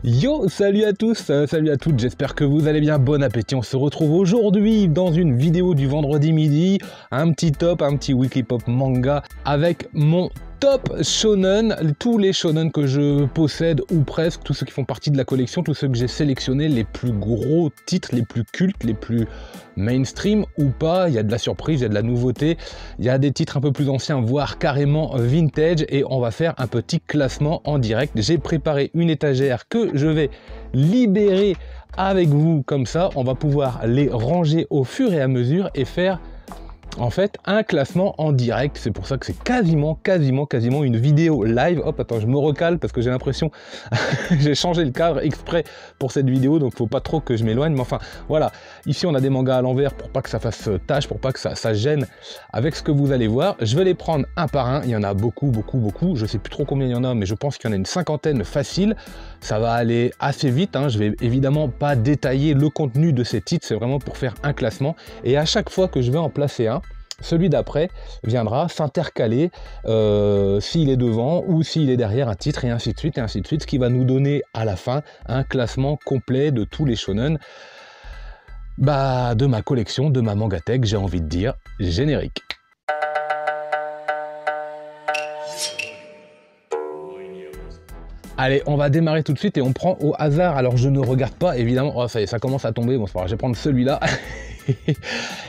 Yo, salut à tous, salut à toutes, j'espère que vous allez bien, bon appétit. On se retrouve aujourd'hui dans une vidéo du vendredi midi, un petit top, un petit weekly pop manga avec mon top shonen, tous les shonen que je possède ou presque, tous ceux qui font partie de la collection, tous ceux que j'ai sélectionnés, les plus gros titres, les plus cultes, les plus mainstream ou pas. Il y a de la surprise, il y a de la nouveauté, il y a des titres un peu plus anciens, voire carrément vintage, et on va faire un petit classement en direct. J'ai préparé une étagère que je vais libérer avec vous, comme ça on va pouvoir les ranger au fur et à mesure et faire en fait un classement en direct. C'est pour ça que c'est quasiment une vidéo live. Hop, attends, je me recale parce que j'ai l'impression j'ai changé le cadre exprès pour cette vidéo, donc faut pas trop que je m'éloigne, mais enfin voilà, ici on a des mangas à l'envers pour pas que ça fasse tâche, pour pas que ça gêne avec ce que vous allez voir. Je vais les prendre un par un, il y en a beaucoup, je sais plus trop combien il y en a, mais je pense qu'il y en a une cinquantaine facile. Ça va aller assez vite, hein. Je vais évidemment pas détailler le contenu de ces titres, c'est vraiment pour faire un classement, et à chaque fois que je vais en placer un, celui d'après viendra s'intercaler s'il est devant ou s'il est derrière un titre, et ainsi de suite, ce qui va nous donner à la fin un classement complet de tous les shonen de ma collection, de ma mangatech, j'ai envie de dire. Générique. Allez, on va démarrer tout de suite et on prend au hasard. Alors je ne regarde pas évidemment, oh ça y est, ça commence à tomber, bon c'est pas grave, je vais prendre celui-là.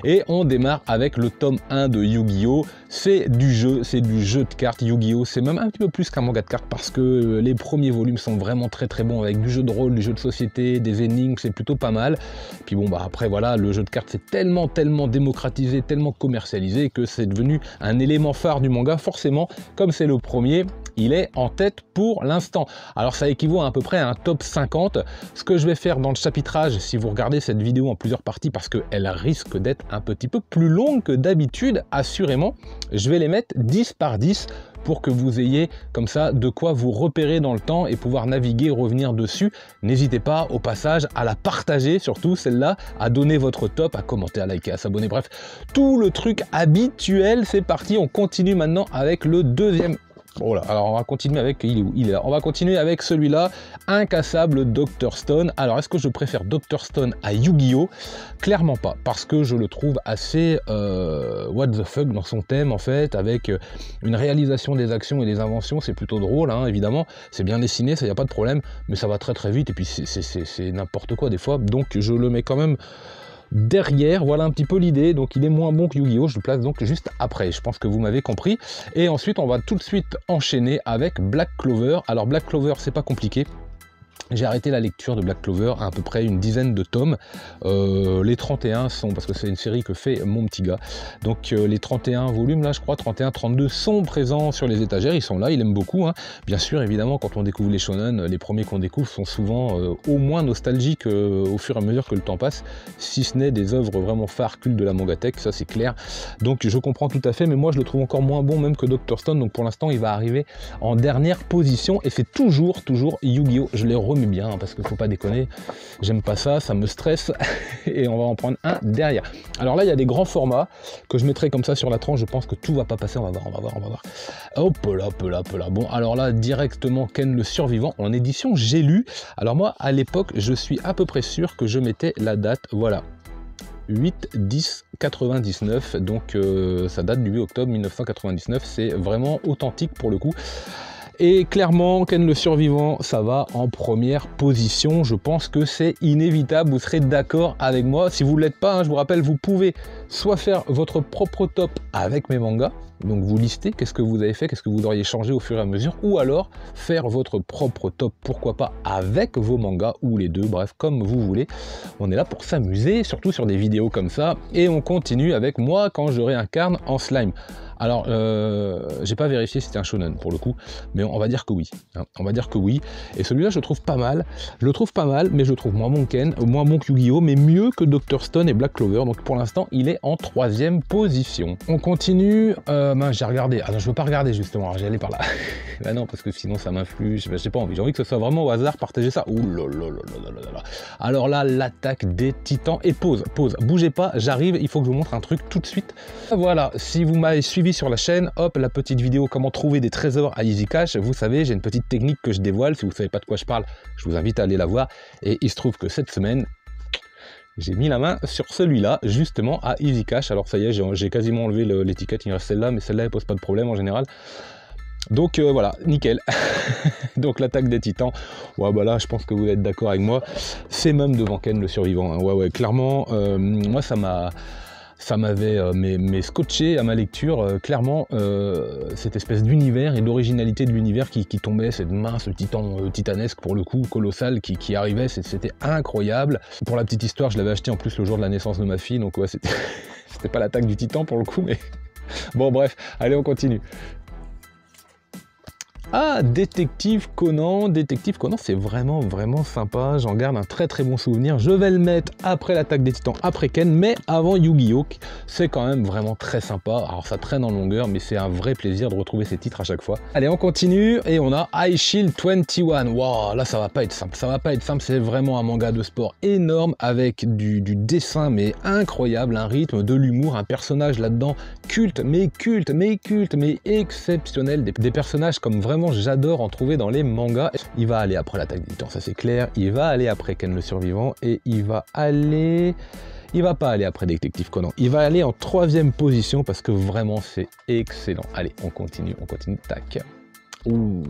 Et on démarre avec le tome 1 de Yu-Gi-Oh! C'est du jeu de cartes. Yu-Gi-Oh! C'est même un petit peu plus qu'un manga de cartes parce que les premiers volumes sont vraiment très bons, avec du jeu de rôle, du jeu de société, des énigmes, c'est plutôt pas mal. Puis bon, après voilà, le jeu de cartes c'est tellement démocratisé, tellement commercialisé que c'est devenu un élément phare du manga. Forcément, comme c'est le premier, il est en tête pour l'instant. Alors ça équivaut à peu près à un top 50. Ce que je vais faire dans le chapitrage, si vous regardez cette vidéo en plusieurs parties, parce qu'elle risque d'être un petit peu plus longue que d'habitude, assurément, je vais les mettre 10 par 10 pour que vous ayez comme ça de quoi vous repérer dans le temps et pouvoir naviguer, revenir dessus. N'hésitez pas au passage à la partager, surtout celle-là, à donner votre top, à commenter, à liker, à s'abonner, bref, tout le truc habituel. C'est parti, on continue maintenant avec le deuxième. Voilà, alors on va continuer avec, il est où? Il est là. On va continuer avec celui-là, Incassable Dr. Stone. Alors est-ce que je préfère Dr. Stone à Yu-Gi-Oh? Clairement pas, parce que je le trouve assez what the fuck dans son thème en fait, avec une réalisation des actions et des inventions, c'est plutôt drôle, hein, évidemment, c'est bien dessiné, ça y a pas de problème, mais ça va très vite, et puis c'est n'importe quoi des fois, donc je le mets quand même derrière. Voilà un petit peu l'idée. Donc il est moins bon que Yu-Gi-Oh! Je le place donc juste après, je pense que vous m'avez compris. Et ensuite on va tout de suite enchaîner avec Black Clover. Alors Black Clover, c'est pas compliqué. J'ai arrêté la lecture de Black Clover à peu près une dizaine de tomes. Les 31 sont, parce que c'est une série que fait mon petit gars, donc les 31 volumes là, je crois, 31, 32 sont présents sur les étagères, ils sont là, il aime beaucoup, hein. Bien sûr, évidemment, quand on découvre les shonen, les premiers qu'on découvre sont souvent au moins nostalgiques au fur et à mesure que le temps passe, si ce n'est des œuvres vraiment phares cultes de la mangatech, ça c'est clair. Donc je comprends tout à fait, mais moi je le trouve encore moins bon même que Dr. Stone, donc pour l'instant il va arriver en dernière position, et c'est toujours Yu-Gi-Oh! Je l'ai remis bien, hein, parce qu'il faut pas déconner, j'aime pas ça, ça me stresse, et on va en prendre un derrière. Alors là il y a des grands formats que je mettrai comme ça sur la tranche, je pense que tout va pas passer, on va voir. Hop là. Bon, alors là directement Ken le Survivant en édition J'ai lu. Alors moi à l'époque je suis à peu près sûr que je mettais la date, voilà, 8-10-99, donc ça date du 8 octobre 1999, c'est vraiment authentique pour le coup. Et clairement, Ken le Survivant, ça va en première position. Je pense que c'est inévitable, vous serez d'accord avec moi. Si vous ne l'êtes pas, hein, je vous rappelle, vous pouvez soit faire votre propre top avec mes mangas, donc vous listez qu'est-ce que vous avez fait, qu'est-ce que vous auriez changé au fur et à mesure, ou alors faire votre propre top, pourquoi pas avec vos mangas, ou les deux, bref, comme vous voulez. On est là pour s'amuser, surtout sur des vidéos comme ça, et on continue avec moi quand je réincarne en slime. Alors, j'ai pas vérifié si c'était un shonen pour le coup, mais on va dire que oui. Hein, on va dire que oui. Et celui-là, je le trouve pas mal. Je le trouve pas mal, mais je le trouve moins bon que Ken, moins bon que Yu-Gi-Oh! Mais mieux que Dr. Stone et Black Clover. Donc pour l'instant, il est en 3e position. On continue Mince, j'ai regardé. Ah non, je veux pas regarder justement, j'allais aller par là. Bah non, parce que sinon ça m'influe, j'ai pas envie. J'ai envie que ce soit vraiment au hasard, partagez ça. Ouh là là là là là là. Alors là, l'attaque des titans. Et pause, bougez pas, j'arrive, il faut que je vous montre un truc tout de suite. Voilà, si vous m'avez suivi sur la chaîne, hop, la petite vidéo comment trouver des trésors à Easy Cash. Vous savez, j'ai une petite technique que je dévoile. Si vous savez pas de quoi je parle, je vous invite à aller la voir. Et il se trouve que cette semaine, j'ai mis la main sur celui-là, justement, à Easy Cash. Alors ça y est, j'ai quasiment enlevé l'étiquette, il reste celle-là, mais celle-là, elle pose pas de problème en général. Donc voilà, nickel. Donc l'attaque des titans, ouais, bah là, je pense que vous êtes d'accord avec moi. C'est même devant Ken le survivant. Hein. Ouais, clairement, moi, ça m'avait scotché à ma lecture, clairement, cette espèce d'univers et d'originalité de l'univers qui tombait, cette mince titan titanesque pour le coup, colossal, qui arrivait, c'était incroyable. Pour la petite histoire, je l'avais acheté en plus le jour de la naissance de ma fille, donc ouais, c'était pas l'attaque du titan pour le coup, mais bon bref, allez on continue. Ah, Détective Conan, c'est vraiment sympa, j'en garde un très bon souvenir. Je vais le mettre après l'attaque des titans, après Ken, mais avant Yu-Gi-Oh! C'est quand même vraiment très sympa. Alors ça traîne en longueur, mais c'est un vrai plaisir de retrouver ces titres à chaque fois. Allez, on continue, et on a High Shield 21. Waouh, là ça va pas être simple, c'est vraiment un manga de sport énorme, avec du dessin, mais incroyable, un rythme, de l'humour, un personnage là-dedans culte, mais exceptionnel, des personnages comme vraiment j'adore en trouver dans les mangas. Il va aller après l'attaque des titans, ça c'est clair, il va aller après Ken le survivant, et il va pas aller après Détective Conan, il va aller en 3e position parce que vraiment c'est excellent. Allez, on continue, tac. Ouh,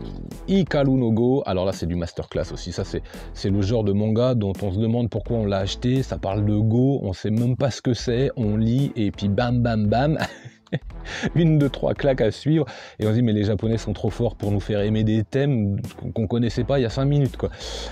Hikaru no Go, alors là c'est du masterclass aussi, ça c'est le genre de manga dont on se demande pourquoi on l'a acheté, ça parle de Go, on sait même pas ce que c'est, on lit et puis bam bam bam. Une, deux, trois claques à suivre, et on se dit mais les japonais sont trop forts pour nous faire aimer des thèmes qu'on connaissait pas il y a 5 minutes quoi.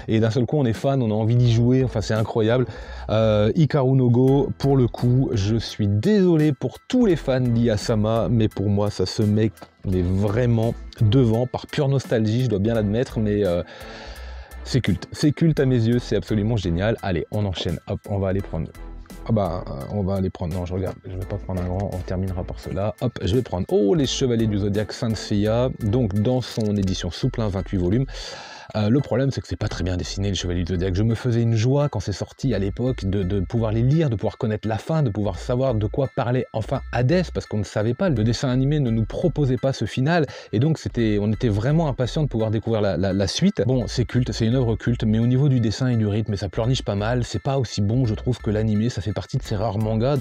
Et d'un seul coup on est fan, on a envie d'y jouer, enfin c'est incroyable. Hikaru no Go, pour le coup, je suis désolé pour tous les fans d'Iyasama, mais pour moi ça se met vraiment devant, par pure nostalgie, je dois bien l'admettre, mais c'est culte à mes yeux, c'est absolument génial. Allez, on enchaîne, hop, on va aller prendre... Ah bah, on va aller prendre... Non, je regarde, je vais pas prendre un grand, on terminera par cela. Hop, je vais prendre... Oh, les Chevaliers du Zodiaque Saint Seiya, donc dans son édition souple, 28 volumes. Le problème, c'est que c'est pas très bien dessiné, les Chevaliers du Zodiaque. Je me faisais une joie quand c'est sorti à l'époque de pouvoir les lire, de pouvoir connaître la fin, de pouvoir savoir de quoi parlait enfin Hadès, parce qu'on ne savait pas. Le dessin animé ne nous proposait pas ce final, et donc on était vraiment impatients de pouvoir découvrir la suite. Bon, c'est culte, c'est une œuvre culte, mais au niveau du dessin et du rythme, ça pleurniche pas mal. C'est pas aussi bon, je trouve, que l'animé. Ça fait partie de ces rares mangas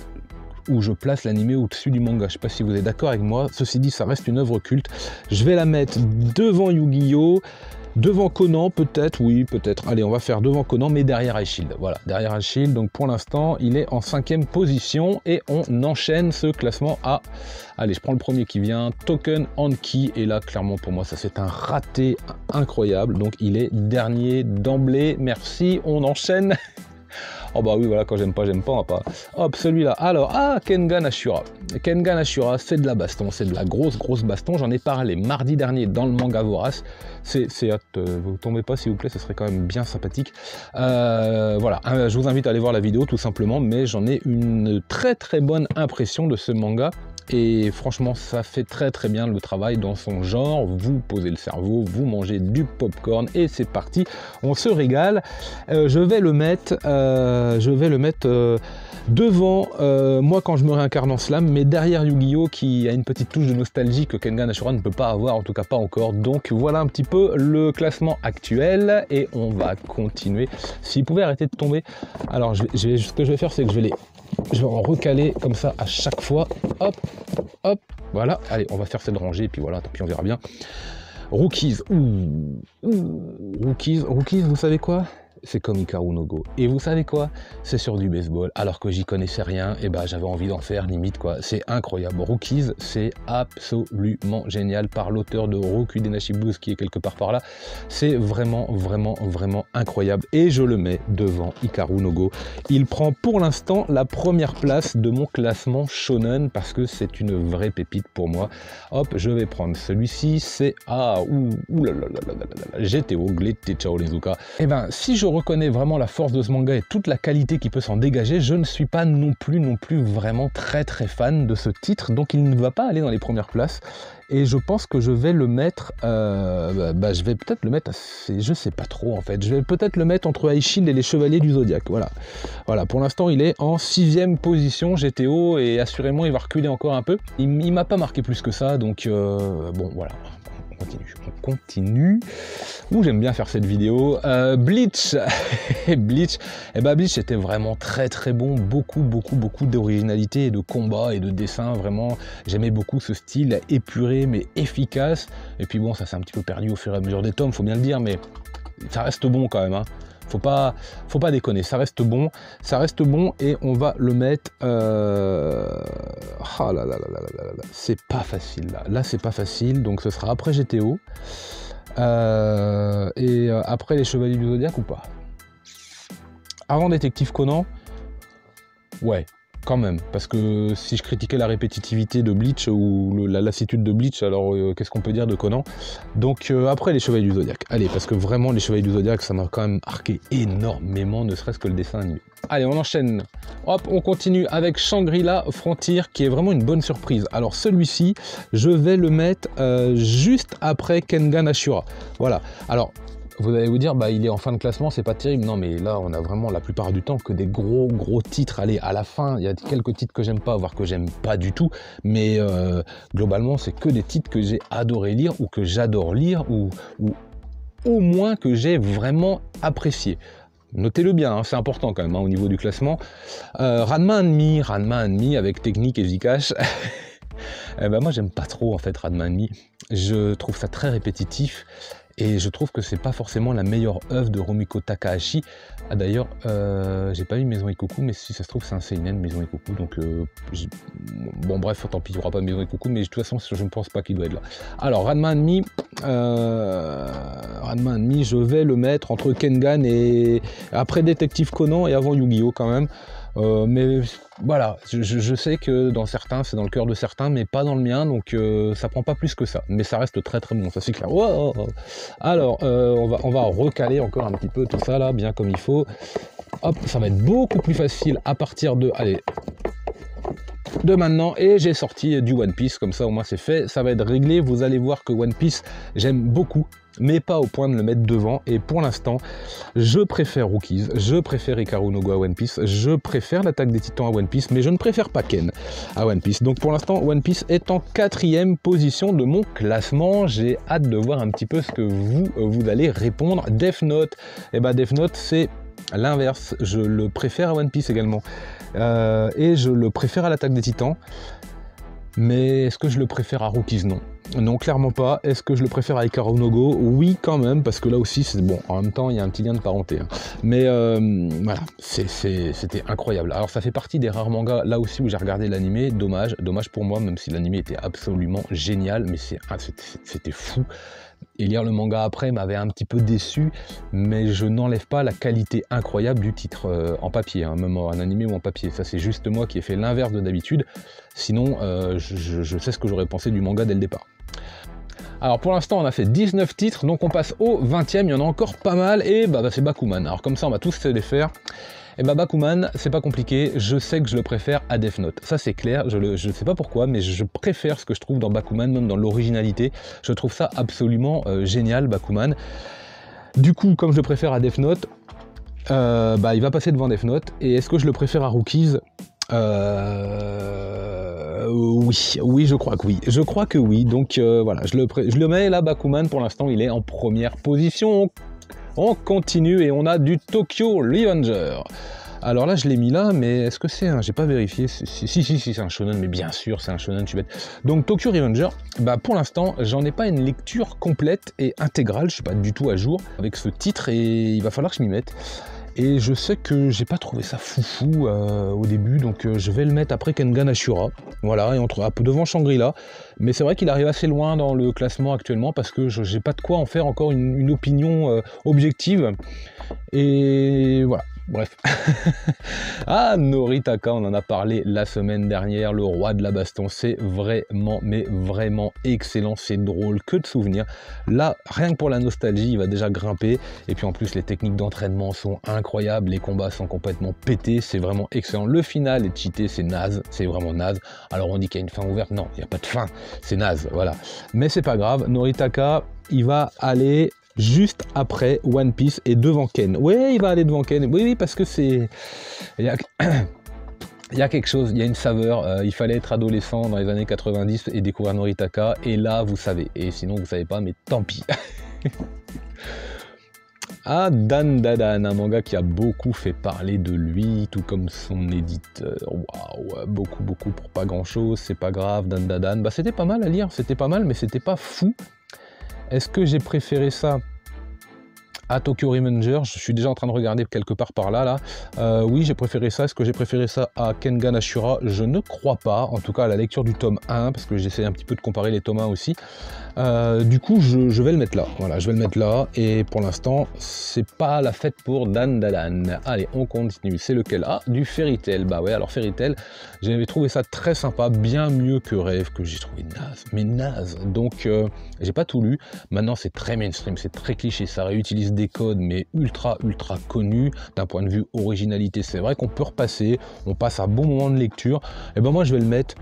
où je place l'animé au-dessus du manga. Je sais pas si vous êtes d'accord avec moi. Ceci dit, ça reste une œuvre culte. Je vais la mettre devant Yu-Gi-Oh! Devant Conan, peut-être, oui, peut-être. Allez, on va faire devant Conan, mais derrière High Shield. Voilà, derrière High Shield. Donc pour l'instant, il est en 5e position, et on enchaîne ce classement à... Allez, je prends le premier qui vient, Token Anki, et là, clairement, pour moi, ça c'est un raté incroyable. Donc il est dernier d'emblée. Merci, on enchaîne. Oh bah oui, voilà, quand j'aime pas, on va pas. Hop, celui-là. Alors, ah, Kengan Ashura. Kengan Ashura, c'est de la baston, c'est de la grosse baston. J'en ai parlé mardi dernier dans le manga Vorace. C'est hâte, vous tombez pas s'il vous plaît, ce serait quand même bien sympathique. Voilà, je vous invite à aller voir la vidéo tout simplement, mais j'en ai une très bonne impression de ce manga. Et franchement, ça fait très bien le travail dans son genre. Vous posez le cerveau, vous mangez du popcorn et c'est parti, on se régale. Je vais le mettre devant moi quand je me réincarne en Slam, mais derrière Yu-Gi-Oh! Qui a une petite touche de nostalgie que Kengan Ashura ne peut pas avoir, en tout cas pas encore. Donc voilà un petit peu le classement actuel, et on va continuer. S'il pouvait arrêter de tomber. Alors ce que je vais faire, c'est que je vais en recaler comme ça à chaque fois. Hop, hop, voilà. Allez, on va faire cette rangée, et puis voilà, tant pis, on verra bien. Rookies. Rookies, vous savez quoi? C'est comme Hikaru no Go. Et vous savez quoi? C'est sur du baseball, alors que j'y connaissais rien, et bah j'avais envie d'en faire limite quoi. C'est incroyable. Rookies, c'est absolument génial, par l'auteur de Roku Denashi Blues qui est quelque part par là. C'est vraiment incroyable, et je le mets devant Hikaru no Go. Il prend pour l'instant la première place de mon classement shonen, parce que c'est une vraie pépite pour moi. Hop, je vais prendre celui-ci, c'est GTO, Gletté Chao Lezuka. Et ben si je reconnais vraiment la force de ce manga et toute la qualité qui peut s'en dégager, je ne suis pas non plus vraiment très fan de ce titre, donc il ne va pas aller dans les premières places. Et je pense que je vais le mettre, je vais peut-être le mettre, je sais pas trop en fait, je vais peut-être le mettre entre Ice Shield et les Chevaliers du Zodiaque, voilà, pour l'instant il est en 6e position GTO, et assurément il va reculer encore un peu. Il m'a pas marqué plus que ça, donc bon voilà. On continue. J'aime bien faire cette vidéo. Bleach. Bleach était vraiment très bon, beaucoup d'originalité et de combat et de dessin, vraiment j'aimais beaucoup ce style épuré mais efficace. Et puis bon, ça s'est un petit peu perdu au fur et à mesure des tomes, faut bien le dire, mais ça reste bon quand même, hein. Faut pas déconner, ça reste bon, et on va le mettre. Ah là là là là là là, c'est pas facile là c'est pas facile, donc ce sera après GTO et après les Chevaliers du Zodiaque ou pas? Avant Détective Conan, ouais. Quand même, parce que si je critiquais la répétitivité de Bleach ou la lassitude de Bleach, alors qu'est-ce qu'on peut dire de Conan? Donc après les Chevaliers du Zodiaque, allez, parce que vraiment les Chevaliers du Zodiaque, ça m'a quand même marqué énormément, ne serait-ce que le dessin animé. Allez, on enchaîne. Hop, on continue avec Shangri-La Frontier, qui est vraiment une bonne surprise. Alors celui-ci, je vais le mettre juste après Kengan Ashura. Voilà, alors vous allez vous dire, il est en fin de classement, c'est pas terrible. Non, mais là, on a vraiment la plupart du temps que des gros titres. Allez, à la fin, il y a quelques titres que j'aime pas, voire que j'aime pas du tout. Mais globalement, c'est que des titres que j'ai adoré lire, ou que j'adore lire, ou au moins que j'ai vraiment apprécié. Notez-le bien, hein, c'est important quand même, hein, au niveau du classement. Ranma Enemy avec Technique et Zcash. Moi, j'aime pas trop en fait Ranma Enemy. Je trouve ça très répétitif. Et je trouve que c'est pas forcément la meilleure œuvre de Rumiko Takahashi. Ah, d'ailleurs, j'ai pas lu Maison Ikoku, mais si ça se trouve, c'est un seinen Maison Ikoku. Donc, bon, bref, tant pis, il n'y aura pas Maison Ikoku, mais de toute façon, je ne pense pas qu'il doit être là. Alors, Ranma Enemy, je vais le mettre entre Kengan et après Détective Conan et avant Yu-Gi-Oh! Quand même. Mais voilà, je sais que dans certains, c'est dans le cœur de certains, mais pas dans le mien, donc ça prend pas plus que ça. Mais ça reste très bon, ça c'est clair. Wow. Alors, on va recaler encore un petit peu tout ça là, bien comme il faut. Hop, ça va être beaucoup plus facile à partir de... Allez, de maintenant, et j'ai sorti du One Piece, comme ça au moins c'est fait, ça va être réglé. Vous allez voir que One Piece, j'aime beaucoup, mais pas au point de le mettre devant, et pour l'instant, je préfère Rookies, je préfère Hikaru no Go à One Piece, je préfère l'Attaque des Titans à One Piece, mais je ne préfère pas Ken à One Piece. Donc pour l'instant, One Piece est en 4e position de mon classement. J'ai hâte de voir un petit peu ce que vous allez répondre. Death Note, Death Note c'est l'inverse, je le préfère à One Piece également, et je le préfère à l'Attaque des Titans. Mais est-ce que je le préfère à Rookies? Non. Non, clairement pas. Est-ce que je le préfère à Hikaru no Go? Oui, quand même, parce que là aussi, c'est bon. En même temps, il y a un petit lien de parenté. Hein. Mais voilà, c'était incroyable. Alors, ça fait partie des rares mangas, là aussi, où j'ai regardé l'animé. Dommage pour moi, même si l'animé était absolument génial, mais c'était fou. Et lire le manga après m'avait un petit peu déçu, mais je n'enlève pas la qualité incroyable du titre en papier, hein, même en animé ou en papier. Ça, c'est juste moi qui ai fait l'inverse de d'habitude. Sinon, je sais ce que j'aurais pensé du manga dès le départ. Alors pour l'instant, on a fait 19 titres, donc on passe au 20e. Il y en a encore pas mal, et c'est Bakuman. Alors comme ça, on va tous se les faire. Et Bakuman, c'est pas compliqué, je sais que je le préfère à Death Note. Ça c'est clair, je ne sais pas pourquoi, mais je préfère ce que je trouve dans Bakuman, même dans l'originalité. Je trouve ça absolument génial, Bakuman. Du coup, comme je le préfère à Death Note, il va passer devant Death Note. Et est-ce que je le préfère à Rookies? Oui, je crois que oui. Je crois que oui, donc voilà, je le mets là, Bakuman, pour l'instant, il est en première position. On continue et on a du Tokyo Revenger. Alors là, je l'ai mis là, mais est-ce que c'est un... J'ai pas vérifié. Si, c'est un shonen, mais bien sûr, c'est un shonen, tu bête. Donc Tokyo Revenger, pour l'instant, j'en ai pas une lecture complète et intégrale. Je suis pas du tout à jour avec ce titre et il va falloir que je m'y mette. Et je sais que j'ai pas trouvé ça foufou au début, donc je vais le mettre après Kengan Ashura. Voilà, et un peu devant Shangri-La. Mais c'est vrai qu'il arrive assez loin dans le classement actuellement parce que j'ai pas de quoi en faire encore une opinion objective. Et voilà. Bref. Ah, Noritaka, on en a parlé la semaine dernière, le roi de la baston, c'est vraiment, mais vraiment excellent, c'est drôle, que de souvenirs. Là, rien que pour la nostalgie, il va déjà grimper, et puis en plus, les techniques d'entraînement sont incroyables, les combats sont complètement pétés, c'est vraiment excellent. Le final est cheaté, c'est naze, c'est vraiment naze. Alors on dit qu'il y a une fin ouverte, non, il n'y a pas de fin, c'est naze, voilà. Mais c'est pas grave, Noritaka, il va aller juste après One Piece et devant Ken. Oui, il va aller devant Ken. Oui, parce que c'est... Il y a quelque chose, il y a une saveur. Il fallait être adolescent dans les années 90 et découvrir Noritaka. Et là, vous savez. Et sinon, vous savez pas, mais tant pis. Ah, Dan Dadan, un manga qui a beaucoup fait parler de lui, tout comme son éditeur. Waouh, beaucoup pour pas grand chose, c'est pas grave. Dan Dadan, bah c'était pas mal à lire, c'était pas mal, mais c'était pas fou. Est-ce que j'ai préféré ça à Tokyo Revenger? Je suis déjà en train de regarder quelque part par là. Oui, j'ai préféré ça. Est-ce que j'ai préféré ça à Kengan Ashura? Je ne crois pas. En tout cas, à la lecture du tome 1, parce que j'essaie un petit peu de comparer les tomes 1 aussi. Du coup, je vais le mettre là. Voilà, je vais le mettre là. Et pour l'instant, c'est pas la fête pour Dan Dadan. Allez, on continue. C'est lequel? Ah, du Fairy Tail. Bah ouais, alors Fairy Tail, j'avais trouvé ça très sympa, bien mieux que Rêve, que j'ai trouvé naze. Mais naze. Donc, j'ai pas tout lu. Maintenant, c'est très mainstream, c'est très cliché. Ça réutilise des codes, mais ultra connus. D'un point de vue originalité, c'est vrai qu'on peut repasser. On passe un bon moment de lecture. Et ben moi, je vais le mettre.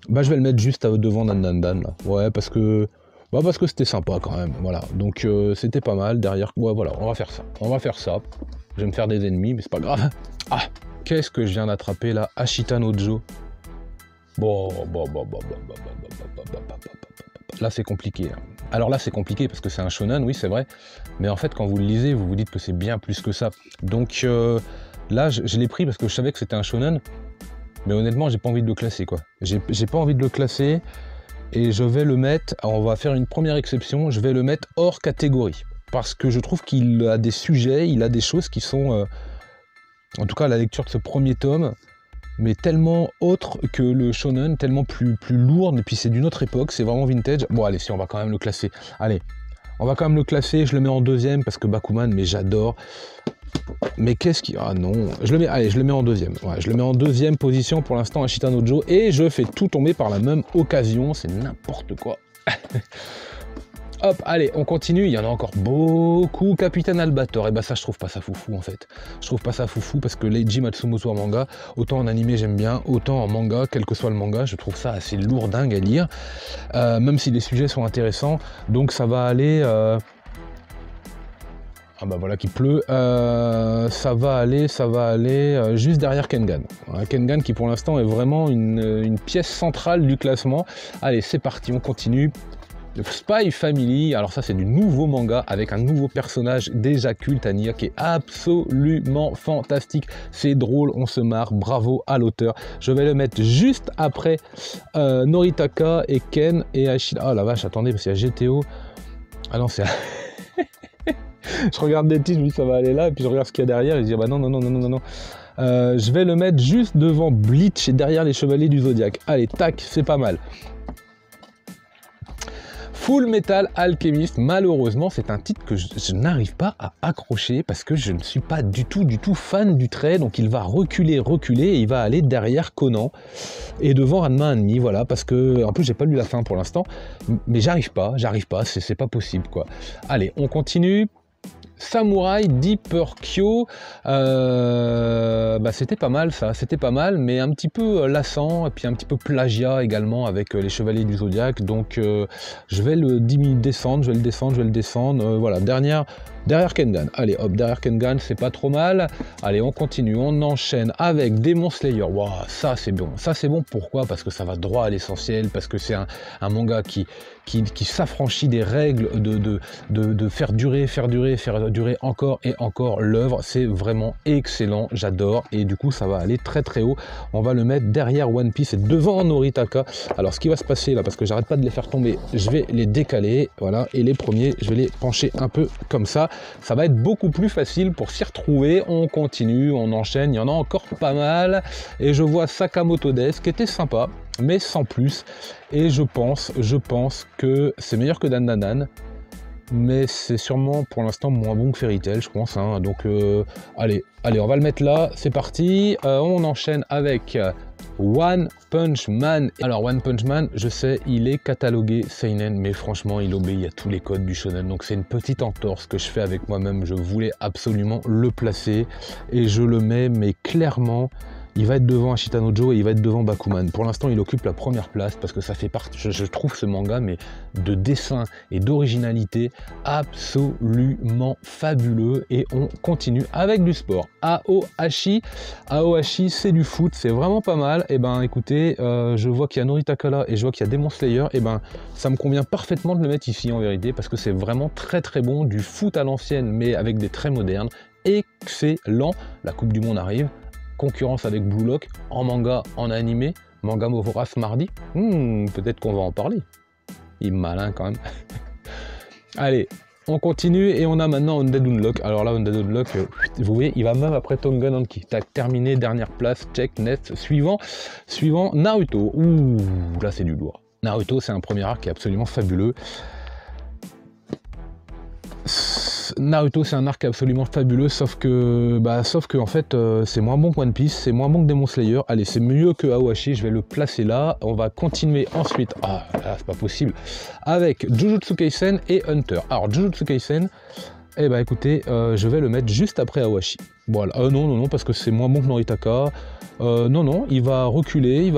Bah, je vais le mettre juste devant Dan Dadan. Là. Ouais, parce que c'était sympa quand même, voilà. Donc c'était pas mal, derrière, ouais, voilà, on va faire ça. Je vais me faire des ennemis, mais c'est pas grave. Ah, qu'est-ce que je viens d'attraper là? Ashita no Joe. Là c'est compliqué. Alors là c'est compliqué parce que c'est un shonen, oui c'est vrai. Mais en fait quand vous le lisez, vous vous dites que c'est bien plus que ça. Donc là je l'ai pris parce que je savais que c'était un shonen. Mais honnêtement j'ai pas envie de le classer quoi. J'ai pas envie de le classer. Et je vais le mettre, on va faire une première exception, je vais le mettre hors catégorie. Parce que je trouve qu'il a des sujets, il a des choses qui sont, en tout cas la lecture de ce premier tome, mais tellement autre que le shonen, tellement plus lourde, et puis c'est d'une autre époque, c'est vraiment vintage. Bon allez, si on va quand même le classer. Allez, on va quand même le classer, je le mets en deuxième, parce que Bakuman, mais j'adore. Mais qu'est-ce qui... Ah non, je le mets en deuxième. Ouais, je le mets en deuxième position pour l'instant, Ashita no Joe, et je fais tout tomber par la même occasion, c'est n'importe quoi. Hop, allez, on continue, il y en a encore beaucoup. Capitaine Albator, et bah ça je trouve pas ça foufou en fait. Je trouve pas ça foufou parce que Leiji Matsumoto en manga, autant en animé j'aime bien, autant en manga, quel que soit le manga, je trouve ça assez lourdingue à lire. Même si les sujets sont intéressants, donc ça va aller... Ah bah voilà qu'il pleut, ça va aller juste derrière Kengan. Voilà, Kengan qui pour l'instant est vraiment une pièce centrale du classement. Allez c'est parti, on continue. Spy Family, alors ça c'est du nouveau manga avec un nouveau personnage déjà culte à Nia qui est absolument fantastique. C'est drôle, on se marre, bravo à l'auteur. Je vais le mettre juste après Noritaka et Ken et Ashida. Oh la vache, attendez, parce qu'il y a GTO. Ah non, c'est... Je regarde des titres, je me dis ça va aller là, et puis je regarde ce qu'il y a derrière, et je dis bah non. Je vais le mettre juste devant Bleach et derrière les Chevaliers du Zodiaque. Allez, tac, c'est pas mal. Full Metal Alchemist, malheureusement, c'est un titre que je n'arrive pas à accrocher parce que je ne suis pas du tout fan du trait, donc il va reculer et il va aller derrière Conan et devant Ranma 1,5, voilà, parce que, en plus, j'ai pas lu la fin pour l'instant, mais j'arrive pas, c'est pas possible, quoi. Allez, on continue. Samurai Deeper Kyo, bah c'était pas mal ça, c'était pas mal, mais un petit peu lassant, et puis un petit peu plagiat également avec les Chevaliers du Zodiaque, donc je vais le descendre, voilà, derrière Kengan, allez hop, derrière Kengan, c'est pas trop mal, allez on continue, on enchaîne avec Demon Slayer, waouh, ça c'est bon, pourquoi? Parce que ça va droit à l'essentiel, parce que c'est un manga qui s'affranchit des règles de faire durer encore et encore l'œuvre, c'est vraiment excellent, j'adore, et du coup ça va aller très haut, on va le mettre derrière One Piece et devant Noritaka. Alors ce qui va se passer là, parce que j'arrête pas de les faire tomber, je vais les décaler, voilà, et les premiers, je vais les pencher un peu comme ça va être beaucoup plus facile pour s'y retrouver. On continue, on enchaîne, il y en a encore pas mal, et je vois Sakamoto Death qui était sympa, mais sans plus, et je pense que c'est meilleur que Dan Dadan. mais c'est sûrement pour l'instant moins bon que Fairy Tail, je pense, hein. Donc allez, on va le mettre là, c'est parti. On enchaîne avec One Punch Man. Alors One Punch Man, je sais, il est catalogué seinen, mais franchement il obéit à tous les codes du shonen, donc c'est une petite entorse que je fais avec moi-même. Je voulais absolument le placer et je le mets, mais clairement il va être devant Ashitano Joe et il va être devant Bakuman. Pour l'instant, il occupe la première place parce que ça fait partie, je trouve ce manga, mais de dessin et d'originalité absolument fabuleux. Et on continue avec du sport. Aohashi, c'est du foot, c'est vraiment pas mal. Et ben écoutez, je vois qu'il y a Noritakala et je vois qu'il y a Demon Slayer. Et ben ça me convient parfaitement de le mettre ici en vérité parce que c'est vraiment très très bon, du foot à l'ancienne mais avec des traits modernes. Excellent. La Coupe du Monde arrive. Concurrence avec Blue Lock, en manga, en animé, manga Movoras mardi, peut-être qu'on va en parler. Il est malin quand même. Allez, on continue et on a maintenant Undead Unlock. Alors là, Undead Unlock, vous voyez, il va même après Tongun Anki. Tac, terminé, dernière place, check, net, suivant Naruto. Ouh, là c'est du lourd. Naruto, c'est un premier arc qui est absolument fabuleux. Naruto, c'est un arc absolument fabuleux, sauf que en fait, c'est moins bon que One Piece, c'est moins bon que Demon Slayer. Allez, c'est mieux que Aohashi, je vais le placer là. On va continuer ensuite, là, c'est pas possible, avec Jujutsu Kaisen et Hunter. Alors, Jujutsu Kaisen, eh ben écoutez, je vais le mettre juste après Aohashi. Voilà, non, parce que c'est moins bon que Noritaka. Non, il va reculer, il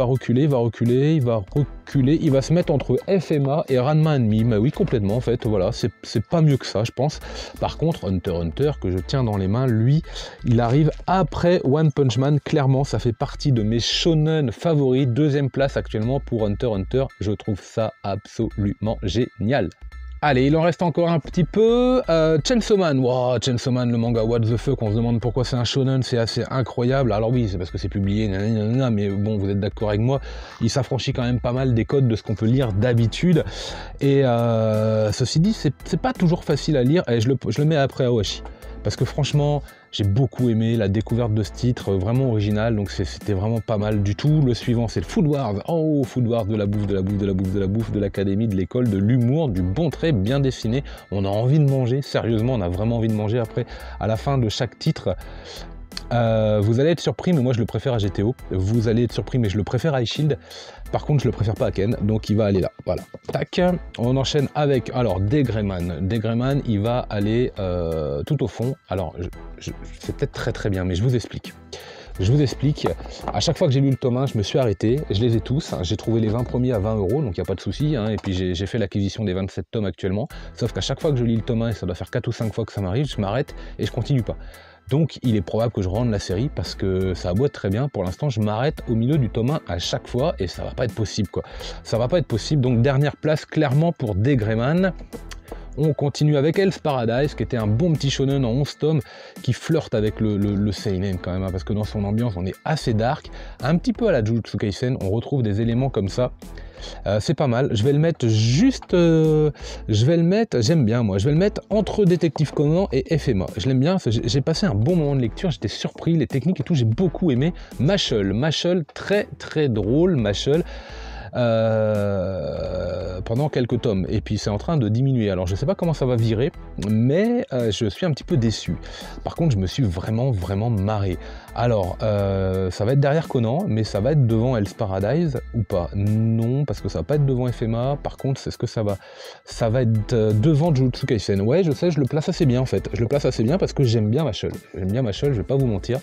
va se mettre entre FMA et Ranma Enemy. Mais oui, complètement, en fait, voilà, c'est pas mieux que ça, je pense. Par contre, Hunter x Hunter, que je tiens dans les mains, lui, il arrive après One Punch Man. Clairement, ça fait partie de mes shonen favoris. Deuxième place actuellement pour Hunter x Hunter. Je trouve ça absolument génial. Allez, il en reste encore un petit peu. Chainsaw Man, wow, Chainsaw Man, le manga What the fuck, on se demande pourquoi c'est un shonen, c'est assez incroyable. Alors oui, c'est parce que c'est publié, nanana, mais bon, vous êtes d'accord avec moi, il s'affranchit quand même pas mal des codes de ce qu'on peut lire d'habitude. Et ceci dit, c'est pas toujours facile à lire, et je le mets après Aohashi. Parce que franchement, j'ai beaucoup aimé la découverte de ce titre, vraiment original, donc c'était vraiment pas mal du tout. Le suivant, c'est le Food Wars. Oh, Food Wars, de la bouffe, de l'académie, de l'école, de l'humour, du bon trait bien dessiné. On a envie de manger, sérieusement, on a vraiment envie de manger après, à la fin de chaque titre. Vous allez être surpris, mais moi je le préfère à GTO. Vous allez être surpris, mais je le préfère à iShield. Par contre, je le préfère pas à Ken, donc il va aller là. Voilà. Tac. On enchaîne avec, alors, Degrayman. Degrayman, il va aller tout au fond. Alors, c'est peut-être très très bien, mais je vous explique. À chaque fois que j'ai lu le tome 1, je me suis arrêté, je les ai tous, j'ai trouvé les 20 premiers à 20 €, donc il n'y a pas de souci, et puis j'ai fait l'acquisition des 27 tomes actuellement, sauf qu'à chaque fois que je lis le tome 1, et ça doit faire 4 ou 5 fois que ça m'arrive, je m'arrête et je continue pas. Donc il est probable que je rende la série parce que ça aboie très bien. Pour l'instant, je m'arrête au milieu du tome 1 à chaque fois et ça va pas être possible, quoi. Ça va pas être possible. Donc dernière place clairement pour Degrayman. On continue avec Hell's Paradise, qui était un bon petit shonen en 11 tomes, qui flirte avec le seinen quand même, hein, parce que dans son ambiance, on est assez dark. Un petit peu à la Jujutsu Kaisen, on retrouve des éléments comme ça. C'est pas mal. Je vais le mettre juste... j'aime bien moi, je vais le mettre entre Détective Conan et FMA. Je l'aime bien, j'ai passé un bon moment de lecture, j'étais surpris, les techniques et tout, j'ai beaucoup aimé. Mashle, très très drôle, Mashle. Pendant quelques tomes, et puis c'est en train de diminuer, alors je sais pas comment ça va virer, mais je suis un petit peu déçu. Par contre, je me suis vraiment marré. Alors ça va être derrière Conan, mais ça va être devant Hell's Paradise ou pas? Non, parce que ça va pas être devant FMA. Par contre, c'est ce que ça va être devant Jujutsu Kaisen. Ouais, je sais, je le place assez bien en fait, je le place assez bien parce que j'aime bien Mashle, je vais pas vous mentir.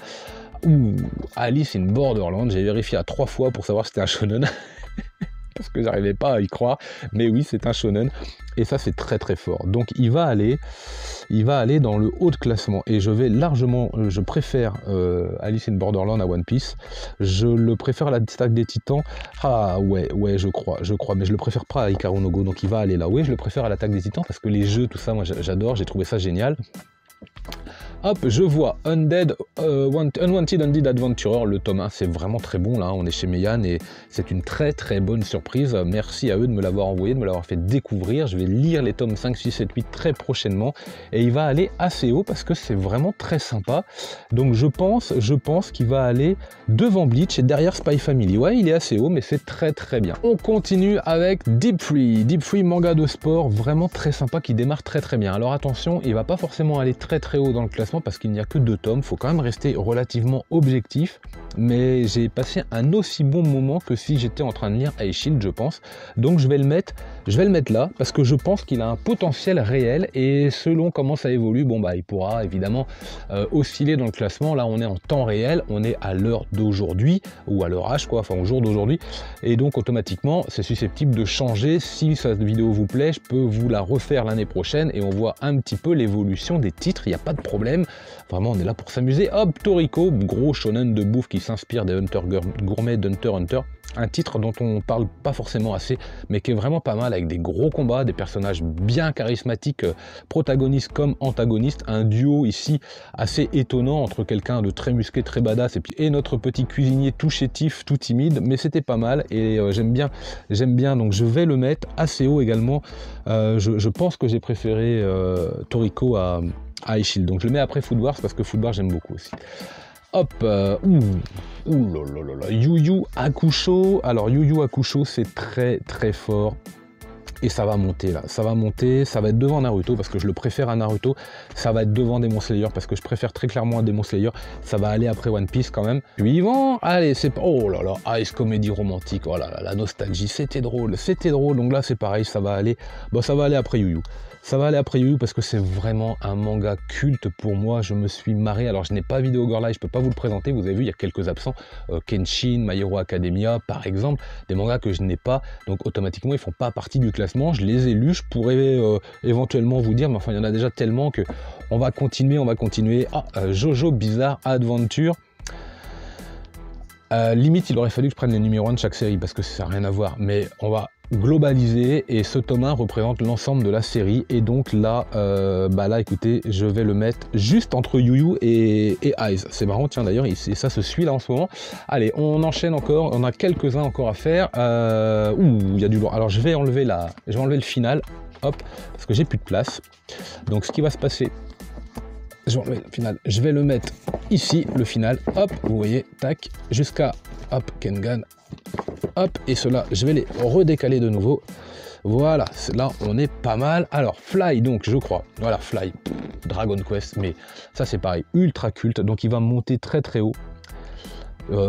Ouh, Alice in Borderland, j'ai vérifié à 3 fois pour savoir si c'était un shonen. Parce que j'arrivais pas à y croire, mais oui, c'est un shonen, et ça c'est très très fort. Donc il va aller dans le haut de classement, et je préfère Alice in Borderland à One Piece, je le préfère à l'attaque des Titans, ouais, je crois, mais je le préfère pas à Hikaru no Go, donc il va aller là. Oui, je le préfère à l'attaque des Titans, parce que les jeux, tout ça, moi j'adore, j'ai trouvé ça génial. Hop, je vois Unwanted Undead Adventurer, le tome 1, c'est vraiment très bon, là, on est chez Meian, et c'est une très très bonne surprise. Merci à eux de me l'avoir envoyé, de me l'avoir fait découvrir. Je vais lire les tomes 5, 6, 7, 8 très prochainement, et il va aller assez haut, parce que c'est vraiment très sympa. Donc je pense qu'il va aller devant Bleach, et derrière Spy Family. Ouais, il est assez haut, mais c'est très très bien. On continue avec Deep Free, manga de sport, vraiment très sympa, qui démarre très très bien. Alors attention, il va pas forcément aller très très haut dans le classement, parce qu'il n'y a que 2 tomes, faut quand même rester relativement objectif, mais j'ai passé un aussi bon moment que si j'étais en train de lire Ice Shield, je pense. Donc je vais le mettre là, parce que je pense qu'il a un potentiel réel, et selon comment ça évolue, bon bah il pourra évidemment osciller dans le classement. Là on est en temps réel, on est à l'heure d'aujourd'hui, ou à l'heure H quoi, enfin au jour d'aujourd'hui, et donc automatiquement c'est susceptible de changer. Si cette vidéo vous plaît, je peux vous la refaire l'année prochaine, et on voit un petit peu l'évolution des titres, il n'y a pas de problème. Vraiment, on est là pour s'amuser. Hop, Toriko, gros shonen de bouffe qui s'inspire des Hunter Gourmet d'Hunter x Hunter. Un titre dont on parle pas forcément assez, mais qui est vraiment pas mal, avec des gros combats, des personnages bien charismatiques, protagonistes comme antagonistes. Un duo ici assez étonnant entre quelqu'un de très musclé, très badass, et notre petit cuisinier tout chétif, tout timide, mais c'était pas mal, et j'aime bien, donc je vais le mettre assez haut également. Je pense que j'ai préféré Toriko à Ice Shield, donc je le mets après Food Wars, parce que Food Wars j'aime beaucoup aussi. Hop, Yu Yu Hakusho. Alors Yu Yu Hakusho, c'est très très fort, et ça va monter là, ça va monter, ça va être devant Naruto parce que je le préfère à Naruto, ça va être devant Demon Slayer parce que je préfère très clairement à Demon Slayer, ça va aller après One Piece quand même. Suivant, allez, c'est pas, oh là là, Ice comédie romantique, oh là là, la nostalgie, c'était drôle, donc là c'est pareil, ça va aller, bon, ça va aller après Yu Yu. Ça va aller après Yu Yu parce que c'est vraiment un manga culte pour moi, je me suis marré. Alors je n'ai pas Video Girl Live, je peux pas vous le présenter, vous avez vu, il y a quelques absents, Kenshin, My Hero Academia par exemple, des mangas que je n'ai pas, donc automatiquement ils font pas partie du classement. Je les ai lus, je pourrais éventuellement vous dire, mais enfin il y en a déjà tellement que on va continuer. Jojo Bizarre Adventure. Limite, il aurait fallu que je prenne les numéros 1 de chaque série parce que ça n'a rien à voir, mais on va globaliser, et ce tome 1 représente l'ensemble de la série, et donc là, là écoutez, je vais le mettre juste entre Yu Yu et Eyes. C'est marrant, tiens d'ailleurs, ça se suit là en ce moment. Allez, on enchaîne encore, on a quelques-uns encore à faire. Il y a du lourd. Alors je vais enlever le final, hop, parce que j'ai plus de place. Donc ce qui va se passer, je vais le mettre ici, le final, hop, vous voyez, tac, jusqu'à, hop, Kengan, hop, et cela, je vais les redécaler de nouveau. Voilà, là, on est pas mal. Alors, Fly, donc, je crois, voilà, Fly, Dragon Quest, mais ça, c'est pareil, ultra culte, donc il va monter très très haut.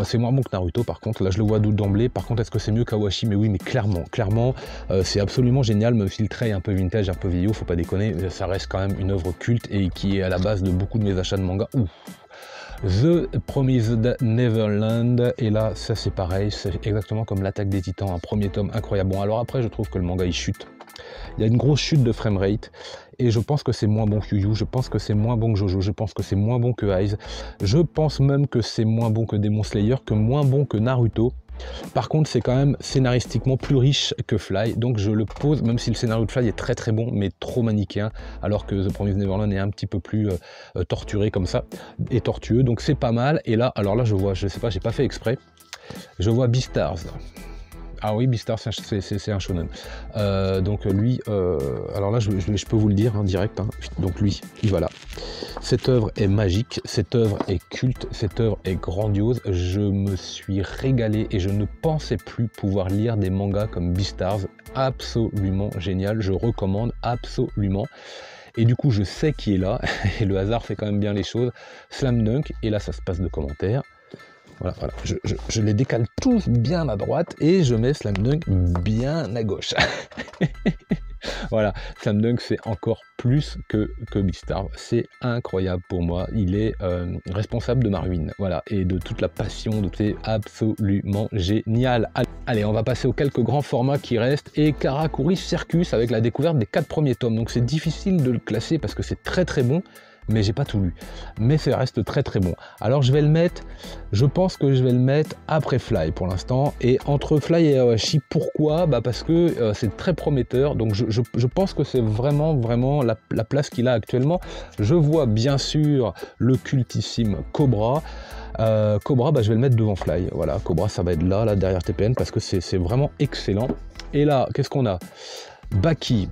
C'est moins bon que Naruto par contre, là je le vois d'emblée. Par contre, est-ce que c'est mieux qu'Awashi? Mais oui, mais clairement, c'est absolument génial, même si le trait est un peu vintage, un peu vieillot, faut pas déconner, ça reste quand même une œuvre culte et qui est à la base de beaucoup de mes achats de manga. Ouf. The Promised Neverland, et là ça c'est pareil, c'est exactement comme l'Attaque des Titans, un premier tome incroyable. Bon, alors après je trouve que le manga il chute, il y a une grosse chute de framerate, et je pense que c'est moins bon que Yu Yu, je pense que c'est moins bon que Jojo, je pense que c'est moins bon que Eyes, je pense même que c'est moins bon que Demon Slayer, que moins bon que Naruto. Par contre, c'est quand même scénaristiquement plus riche que Fly, donc je le pose, même si le scénario de Fly est très très bon, mais trop manichéen, alors que The Promised Neverland est un petit peu plus torturé comme ça, et tortueux, donc c'est pas mal. Et là, alors là je vois, je sais pas, j'ai pas fait exprès, je vois Beastars. Ah oui, Beastars, c'est un shonen. Donc lui, alors là, je peux vous le dire en direct. Hein. Donc lui, il va là. Cette œuvre est magique, cette œuvre est culte, cette œuvre est grandiose. Je me suis régalé et je ne pensais plus pouvoir lire des mangas comme Beastars. Absolument génial, je recommande absolument. Et du coup, je sais qui est là, et le hasard fait quand même bien les choses. Slam Dunk, et là, ça se passe de commentaires. Voilà, je les décale tous bien à droite et je mets Slam Dunk bien à gauche. Voilà, Slam Dunk c'est encore plus que Beastars, c'est incroyable pour moi, il est responsable de ma ruine, voilà, et de toute la passion, c'est absolument génial. Allez, on va passer aux quelques grands formats qui restent, et Karakuri Circus avec la découverte des 4 premiers tomes, donc c'est difficile de le classer parce que c'est très très bon, mais j'ai pas tout lu. Mais ça reste très très bon. Alors je vais le mettre, je pense que je vais le mettre après Fly pour l'instant, et entre Fly et Awashi. Pourquoi? Bah parce que c'est très prometteur, donc je pense que c'est vraiment la place qu'il a actuellement. Je vois bien sûr le cultissime Cobra. Cobra, bah, je vais le mettre devant Fly. Voilà, Cobra, ça va être là derrière TPN, parce que c'est vraiment excellent. Et là, qu'est-ce qu'on a? Baki,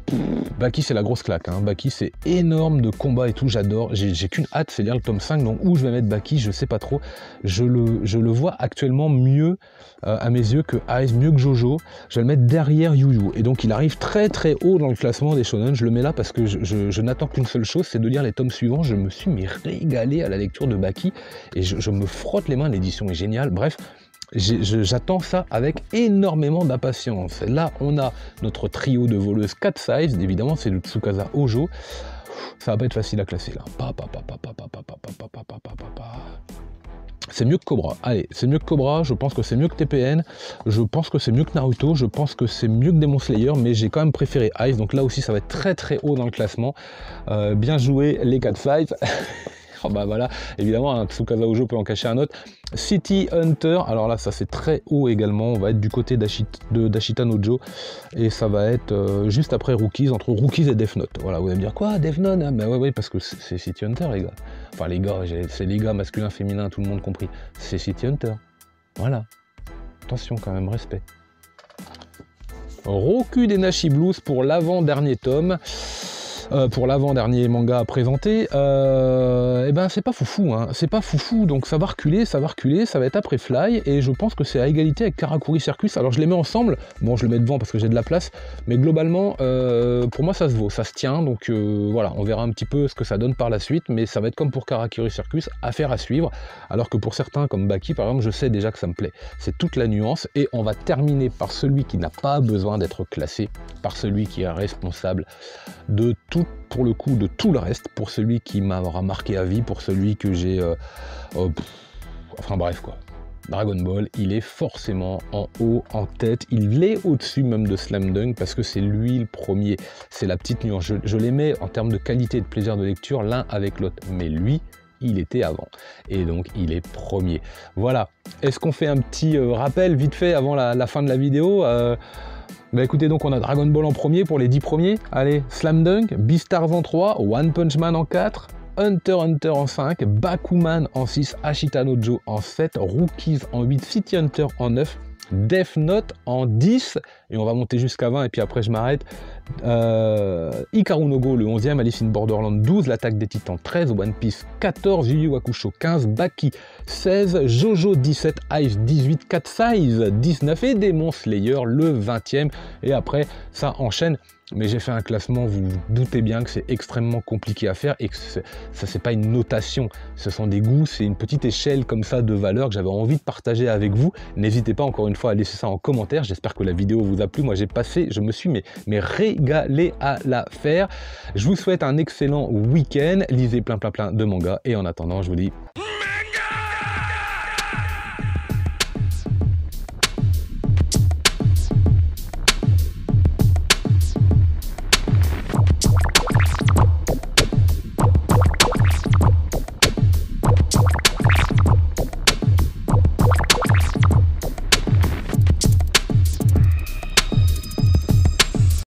Baki c'est la grosse claque, hein. Baki c'est énorme de combat et tout, j'adore, j'ai qu'une hâte, c'est lire le tome 5, donc où je vais mettre Baki, je sais pas trop, je le vois actuellement mieux à mes yeux que Ice, mieux que Jojo, je vais le mettre derrière Yu Yu, et donc il arrive très très haut dans le classement des shonen, je le mets là parce que je n'attends qu'une seule chose, c'est de lire les tomes suivants, je me suis régalé à la lecture de Baki, et je me frotte les mains, l'édition est géniale, bref, j'attends ça avec énormément d'impatience. Là, on a notre trio de voleuses 4 size, évidemment, c'est le Tsukasa Hojo. Ça va pas être facile à classer là. C'est mieux que Cobra. Allez, c'est mieux que Cobra, je pense que c'est mieux que TPN, je pense que c'est mieux que Naruto, je pense que c'est mieux que Demon Slayer, mais j'ai quand même préféré Ice, donc là aussi ça va être très très haut dans le classement. Bien joué les 4 size. Oh bah voilà, évidemment, un Tsukasa Hojo peut en cacher un autre. City Hunter, alors là, ça c'est très haut également. On va être du côté d'Ashita Nojo. Et ça va être juste après Rookies, entre Rookies et Death Note. Voilà, vous allez me dire quoi, Death Note, hein? Ben ouais, parce que c'est City Hunter, les gars. Enfin, les gars, c'est les gars masculins, féminins, tout le monde compris. C'est City Hunter. Voilà. Attention quand même, respect. Roku Denashi Blues pour l'avant-dernier tome. Pour l'avant-dernier manga à présenter, et ben c'est pas foufou, hein. C'est pas foufou, donc ça va reculer, ça va être après Fly, et je pense que c'est à égalité avec Karakuri Circus. Alors je les mets ensemble, bon je le mets devant parce que j'ai de la place, mais globalement, pour moi ça se vaut, ça se tient, donc voilà, on verra un petit peu ce que ça donne par la suite, mais ça va être comme pour Karakuri Circus, affaire à suivre, alors que pour certains, comme Baki par exemple, je sais déjà que ça me plaît. C'est toute la nuance, et on va terminer par celui qui n'a pas besoin d'être classé, par celui qui est responsable de tout, pour le coup, de tout le reste, pour celui qui m'aura marqué à vie, pour celui que j'ai... enfin bref quoi. Dragon Ball, il est forcément en haut, en tête, il est au-dessus même de Slam Dunk, parce que c'est lui le premier, c'est la petite nuance. Je les mets en termes de qualité et de plaisir de lecture l'un avec l'autre, mais lui, il était avant, et donc il est premier. Voilà, est-ce qu'on fait un petit rappel vite fait avant la fin de la vidéo? Bah écoutez, donc on a Dragon Ball en premier pour les 10 premiers, allez, Slam Dunk, Beastars en 3, One Punch Man en 4, Hunter x Hunter en 5, Bakuman en 6, Ashita Nojo en 7, Rookies en 8, City Hunter en 9, Death Note en 10, et on va monter jusqu'à 20, et puis après je m'arrête. Hikaru no Go le 11e, Alice in Borderland 12, L'attaque des Titans 13, One Piece 14, Yu Yu Hakusho 15, Baki 16, Jojo 17, Ice 18, Cat Size 19 et Demon Slayer le 20e, et après ça enchaîne. Mais j'ai fait un classement, vous vous doutez bien que c'est extrêmement compliqué à faire, et que ça c'est pas une notation, ce sont des goûts, c'est une petite échelle comme ça de valeurs que j'avais envie de partager avec vous. N'hésitez pas encore une fois à laisser ça en commentaire, j'espère que la vidéo vous a plu. Moi j'ai passé, je me suis mais régalé à la faire. Je vous souhaite un excellent week-end, lisez plein de mangas, et en attendant je vous dis...